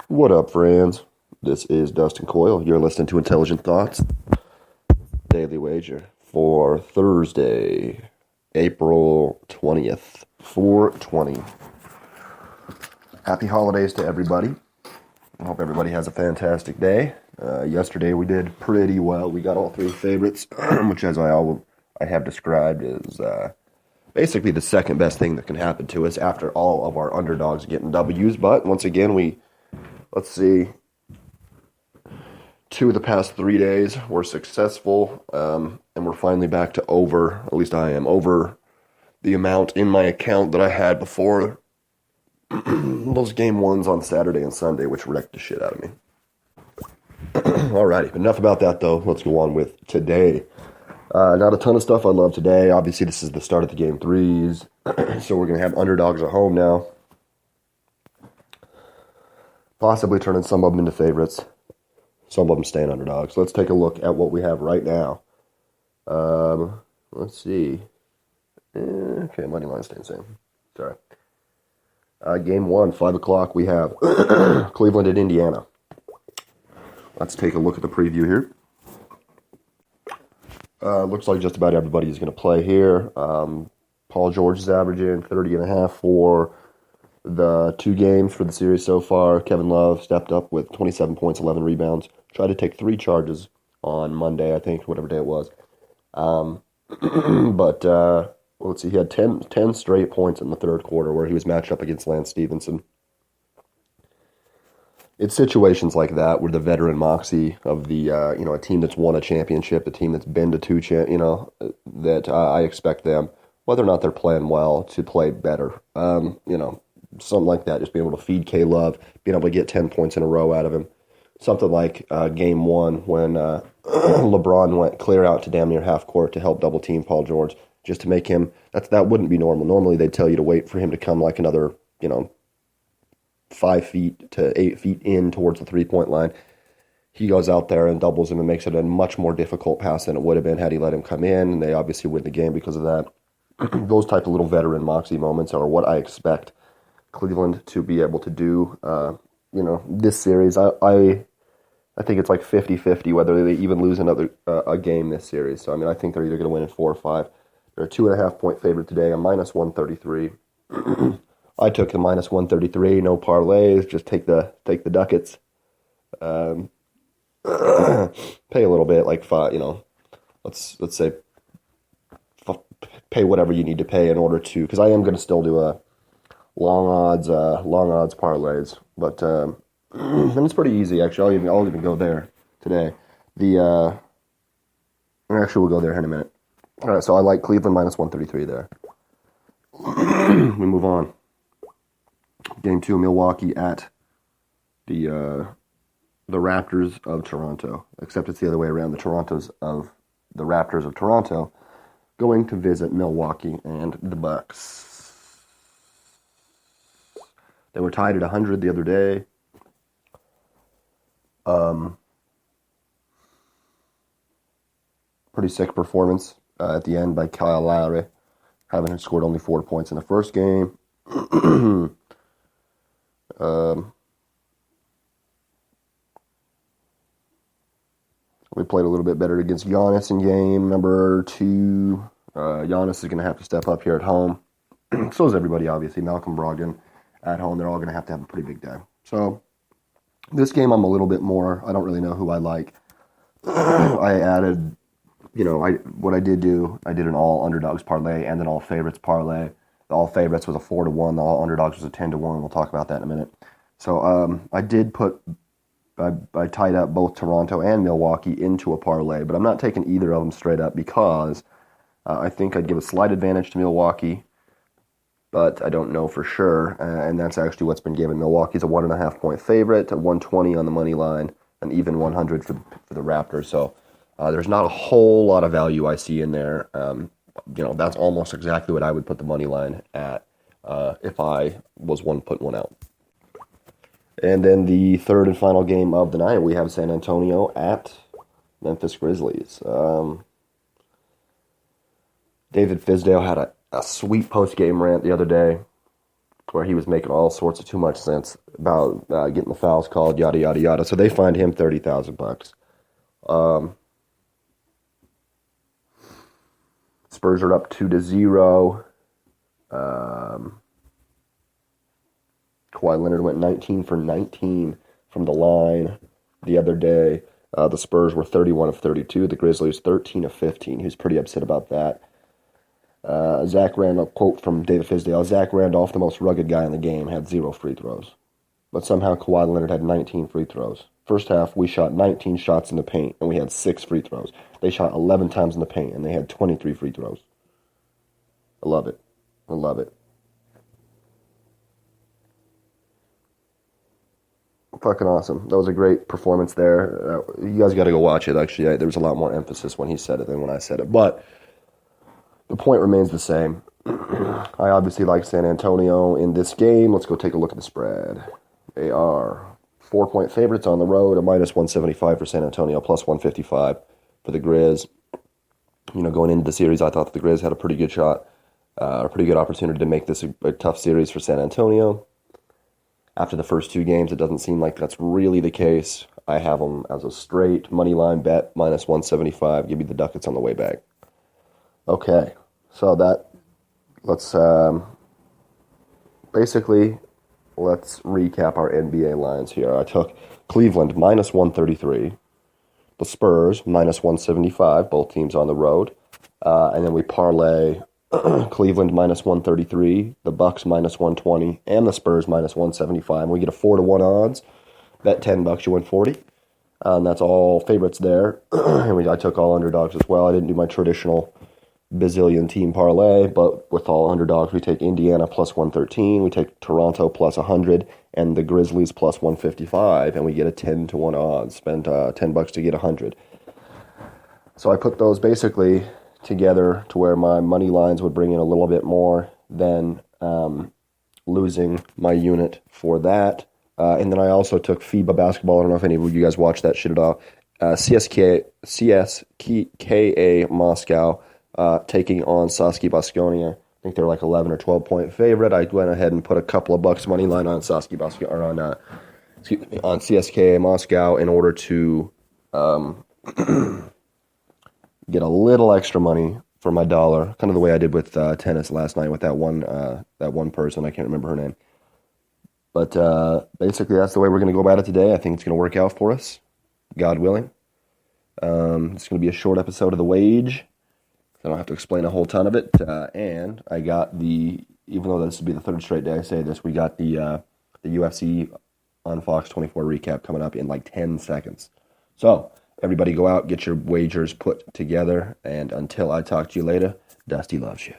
What up, friends? This is Dustin Coyle. You're listening to Intelligent Thoughts Daily Wager for Thursday, April 20th, 420. Happy holidays to everybody. I hope everybody has a fantastic day. Yesterday we did pretty well. We got all three favorites, which as I have described is basically the second best thing that can happen to us after all of our underdogs getting W's. But once again, let's see, 2 of the past 3 days were successful, and we're finally back to over, at least I am, over the amount in my account that I had before those game ones on Saturday and Sunday, which wrecked the shit out of me. Alrighty, enough about that though. Let's go on with today. Not a ton of stuff I love today. Obviously, this is the start of the game threes, so we're going to have underdogs at home now. Possibly turning some of them into favorites. Some of them staying underdogs. Let's take a look at what we have right now. Let's see. Okay, money line staying the same. Sorry. Game 1, 5 o'clock, we have Cleveland at Indiana. Let's take a look at the preview here. Looks like just about everybody is going to play here. Paul George is averaging 30.5 for the 2 games for the series so far. Kevin Love stepped up with 27 points, 11 rebounds. Tried to take 3 charges on Monday, I think, whatever day it was. Let's see, he had 10 straight points in the third quarter where he was matched up against Lance Stevenson. It's situations like that where the veteran moxie of the, a team that's won a championship, a team that's been to 2, that I expect them, whether or not they're playing well, to play better. Something like that, just being able to feed K-Love, being able to get 10 points in a row out of him. Something like game 1 when LeBron went clear out to damn near half court to help double team Paul George, just to make him, that wouldn't be normal. Normally they'd tell you to wait for him to come like another, 5 feet to 8 feet in towards the 3-point line. He goes out there and doubles him and makes it a much more difficult pass than it would have been had he let him come in, and they obviously win the game because of that. Those type of little veteran moxie moments are what I expect Cleveland to be able to do. This series, I think it's like 50-50 whether they even lose another a game this series. So, I think they're either going to win in 4 or 5. They're a 2.5-point favorite today, a minus 133. I took the minus 133, no parlays, just take the ducats. Pay a little bit, like 5, let's say pay whatever you need to pay in order to, because I am going to still do a long odds parlays, but and it's pretty easy actually. I'll even go there today. Actually we'll go there in a minute. All right, so I like Cleveland minus 133 there. We move on. Game 2, Milwaukee at the Raptors of Toronto. Except it's the other way around. The Raptors of Toronto going to visit Milwaukee and the Bucks. They were tied at 100 the other day. Pretty sick performance at the end by Kyle Lowry, having scored only 4 points in the first game. We played a little bit better against Giannis in game number 2. Giannis is going to have to step up here at home. So is everybody, obviously. Malcolm Brogdon at home. They're all going to have a pretty big day. So this game I'm a little bit more, I don't really know who I like. I added, what I did do, I did an all underdogs parlay and an all favorites parlay. The all favorites was a 4-1. The all underdogs was a 10-1. We'll talk about that in a minute. So I tied up both Toronto and Milwaukee into a parlay, but I'm not taking either of them straight up because I think I'd give a slight advantage to Milwaukee, but I don't know for sure, and that's actually what's been given. Milwaukee's a 1.5-point favorite, a 120 on the money line, and even 100 for the Raptors. So there's not a whole lot of value I see in there. That's almost exactly what I would put the money line at if I was putting one out. And then the third and final game of the night, we have San Antonio at Memphis Grizzlies. David Fizdale had a sweet post-game rant the other day. where he was making all sorts of too much sense about getting the fouls called, yada yada yada. So they fined him $30,000. Spurs are up 2-0. Kawhi Leonard went 19 for 19 from the line the other day. The Spurs were 31 of 32. The Grizzlies 13 of 15. He was pretty upset about that. Zach Randolph, quote from David Fizdale, Zach Randolph, the most rugged guy in the game, had 0 free throws. But somehow Kawhi Leonard had 19 free throws. First half, we shot 19 shots in the paint, and we had 6 free throws. They shot 11 times in the paint, and they had 23 free throws. I love it. I love it. Fucking awesome. That was a great performance there. You guys got to go watch it, actually. There was a lot more emphasis when he said it than when I said it. But the point remains the same. I obviously like San Antonio in this game. Let's go take a look at the spread. They are 4-point favorites on the road, a -175 for San Antonio, +155 for the Grizz. Going into the series, I thought that the Grizz had a pretty good shot, a pretty good opportunity to make this a tough series for San Antonio. After the first 2 games, it doesn't seem like that's really the case. I have them as a straight money line bet, -175. Give me the Ducats on the way back. Okay, so let's recap our NBA lines here. I took Cleveland -133, the Spurs -175, both teams on the road, and then we parlay Cleveland -133, the Bucks -120, and the Spurs -175. And we get a 4-1 odds. Bet $10, you win 40. And that's all favorites there. And I took all underdogs as well. I didn't do my traditional bazillion team parlay, but with all underdogs, we take Indiana +113, we take Toronto +100, and the Grizzlies +155, and we get a 10-1 odds. Spend $10 to get 100. So I put those basically together to where my money lines would bring in a little bit more than losing my unit for that. And then I also took FIBA basketball. I don't know if any of you guys watched that shit at all. CSKA Moscow taking on Saski Baskonia. I think they're like 11 or 12-point favorite. I went ahead and put a couple of bucks money line on Saski Baskonia, or on CSKA Moscow in order to get a little extra money for my dollar, kind of the way I did with tennis last night with that one person. I can't remember her name. But basically, that's the way we're going to go about it today. I think it's going to work out for us, God willing. It's going to be a short episode of The Wage. I don't have to explain a whole ton of it. And I got even though this would be the 3rd straight day I say this, we got the UFC on Fox 24 recap coming up in like 10 seconds. So, everybody go out, get your wagers put together, and until I talk to you later, Dusty loves you.